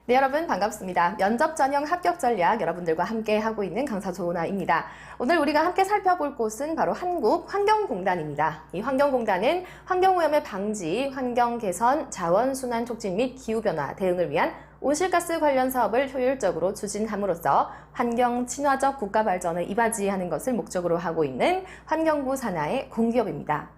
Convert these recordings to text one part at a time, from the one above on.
네, 여러분 반갑습니다. 면접 전형 합격 전략 여러분들과 함께 하고 있는 강사 조은아입니다. 오늘 우리가 함께 살펴볼 곳은 바로 한국환경공단입니다. 이 환경공단은 환경오염의 방지, 환경 개선, 자원순환 촉진 및 기후변화 대응을 위한 온실가스 관련 사업을 효율적으로 추진함으로써 환경 친화적 국가 발전을 이바지하는 것을 목적으로 하고 있는 환경부 산하의 공기업입니다.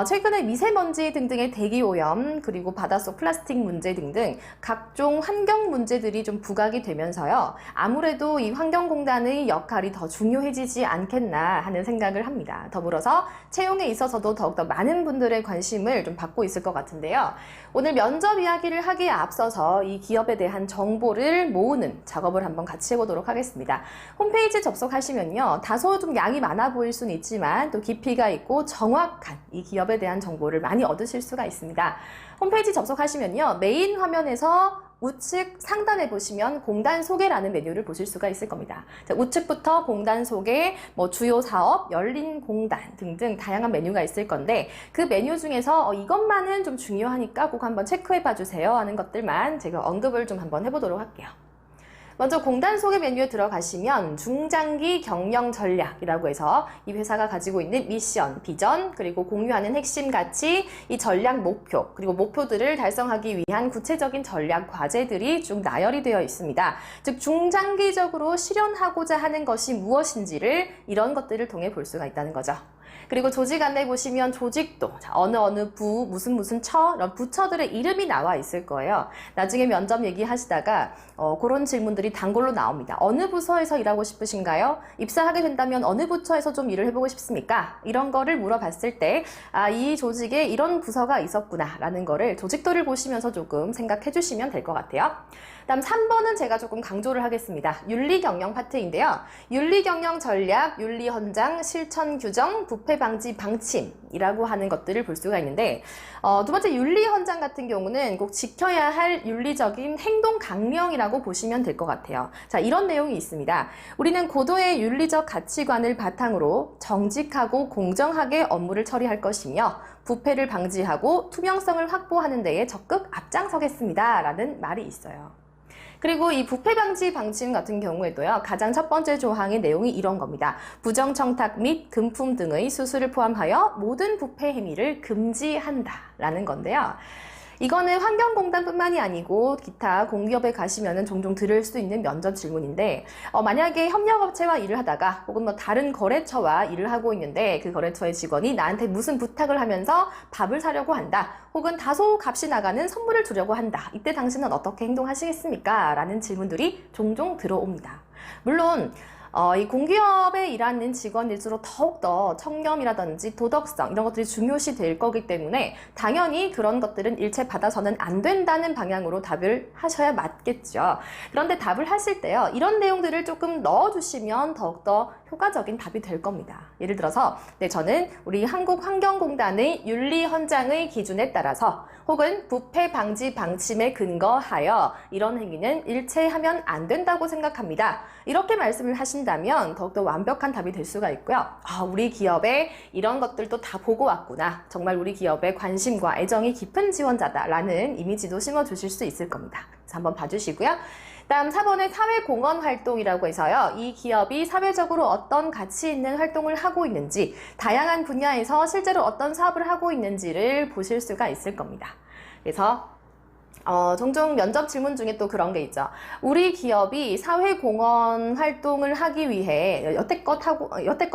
최근에 미세먼지 등등의 대기오염, 그리고 바닷속 플라스틱 문제 등등 각종 환경 문제들이 좀 부각이 되면서요. 아무래도 이 환경공단의 역할이 더 중요해지지 않겠나 하는 생각을 합니다. 더불어서 채용에 있어서도 더욱더 많은 분들의 관심을 좀 받고 있을 것 같은데요. 오늘 면접 이야기를 하기에 앞서서 이 기업에 대한 정보를 모으는 작업을 한번 같이 해보도록 하겠습니다. 홈페이지 접속하시면요. 다소 좀 양이 많아 보일 수는 있지만 또 깊이가 있고 정확한 이 기업에 대한 정보를 많이 얻으실 수가 있습니다. 홈페이지 접속하시면요. 메인 화면에서 우측 상단에 보시면 공단 소개라는 메뉴를 보실 수가 있을 겁니다. 자, 우측부터 공단 소개, 주요 사업, 열린 공단 등등 다양한 메뉴가 있을 건데 그 메뉴 중에서 이것만은 좀 중요하니까 꼭 한번 체크해 봐주세요 하는 것들만 제가 언급을 좀 한번 해보도록 할게요. 먼저 공단 소개 메뉴에 들어가시면 중장기 경영 전략이라고 해서 이 회사가 가지고 있는 미션, 비전, 그리고 공유하는 핵심 가치, 이 전략 목표, 그리고 목표들을 달성하기 위한 구체적인 전략 과제들이 쭉 나열이 되어 있습니다. 즉 중장기적으로 실현하고자 하는 것이 무엇인지를 이런 것들을 통해 볼 수가 있다는 거죠. 그리고 조직 안내 보시면 조직도 어느 부, 무슨 처, 이런 부처들의 이름이 나와 있을 거예요. 나중에 면접 얘기하시다가 그런 질문들이 단골로 나옵니다. 어느 부서에서 일하고 싶으신가요? 입사하게 된다면 어느 부처에서 좀 일을 해보고 싶습니까? 이런 거를 물어봤을 때 이 조직에 이런 부서가 있었구나 라는 거를 조직도를 보시면서 조금 생각해 주시면 될 것 같아요. 다음 3번은 제가 조금 강조를 하겠습니다. 윤리경영 파트인데요. 윤리경영 전략, 윤리헌장, 실천규정, 부패방지 방침이라고 하는 것들을 볼 수가 있는데 두 번째 윤리헌장 같은 경우는 꼭 지켜야 할 윤리적인 행동 강령이라고 보시면 될 것 같아요. 자, 이런 내용이 있습니다. 우리는 고도의 윤리적 가치관을 바탕으로 정직하고 공정하게 업무를 처리할 것이며 부패를 방지하고 투명성을 확보하는 데에 적극 앞장서겠습니다. 라는 말이 있어요. 그리고 이 부패 방지 방침 같은 경우에도요. 가장 첫 번째 조항의 내용이 이런 겁니다. 부정 청탁 및 금품 등의 수수를 포함하여 모든 부패 행위를 금지한다 라는 건데요. 이거는 환경공단뿐만이 아니고 기타 공기업에 가시면은 종종 들을 수 있는 면접 질문인데 만약에 협력업체와 일을 하다가 혹은 다른 거래처와 일을 하고 있는데 그 거래처의 직원이 나한테 무슨 부탁을 하면서 밥을 사려고 한다 혹은 다소 값이 나가는 선물을 주려고 한다. 이때 당신은 어떻게 행동하시겠습니까? 라는 질문들이 종종 들어옵니다. 물론 이 공기업에 일하는 직원일수록 더욱더 청렴이라든지 도덕성 이런 것들이 중요시 될 거기 때문에 당연히 그런 것들은 일체 받아서는 안 된다는 방향으로 답을 하셔야 맞겠죠. 그런데 답을 하실 때요. 이런 내용들을 조금 넣어주시면 더욱더 효과적인 답이 될 겁니다. 예를 들어서 저는 우리 한국환경공단의 윤리헌장의 기준에 따라서 혹은 부패 방지 방침에 근거하여 이런 행위는 일체 하면 안 된다고 생각합니다. 이렇게 말씀을 하신다면 더욱더 완벽한 답이 될 수가 있고요. 우리 기업에 이런 것들도 다 보고 왔구나. 정말 우리 기업에 관심과 애정이 깊은 지원자다라는 이미지도 심어주실 수 있을 겁니다. 그래서 한번 봐주시고요. 다음 4번은 사회공헌 활동이라고 해서요. 이 기업이 사회적으로 어떤 가치 있는 활동을 하고 있는지 다양한 분야에서 실제로 어떤 사업을 하고 있는지를 보실 수가 있을 겁니다. 그래서 종종 면접 질문 중에 또 그런 게 있죠. 우리 기업이 사회공헌 활동을 하기 위해 여태껏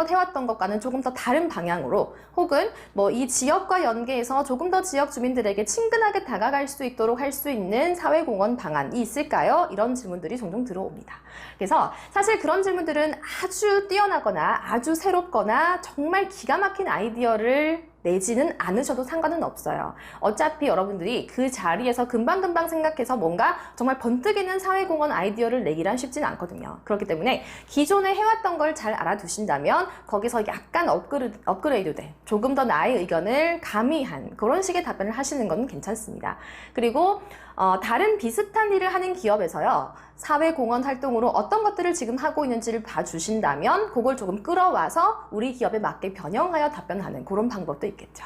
해왔던 것과는 조금 더 다른 방향으로 혹은 이 지역과 연계해서 조금 더 지역 주민들에게 친근하게 다가갈 수 있도록 할 수 있는 사회공헌 방안이 있을까요? 이런 질문들이 종종 들어옵니다. 그래서 사실 그런 질문들은 아주 뛰어나거나 아주 새롭거나 정말 기가 막힌 아이디어를 내지는 않으셔도 상관은 없어요. 어차피 여러분들이 그 자리에서 금방금방 생각해서 뭔가 정말 번뜩이는 사회공헌 아이디어를 내기란 쉽지는 않거든요. 그렇기 때문에 기존에 해왔던 걸 잘 알아두신다면 거기서 약간 업그레이드된 조금 더 나의 의견을 가미한 그런 식의 답변을 하시는 건 괜찮습니다. 그리고 다른 비슷한 일을 하는 기업에서요. 사회공헌 활동으로 어떤 것들을 지금 하고 있는지를 봐주신다면 그걸 조금 끌어와서 우리 기업에 맞게 변형하여 답변하는 그런 방법도 있겠죠.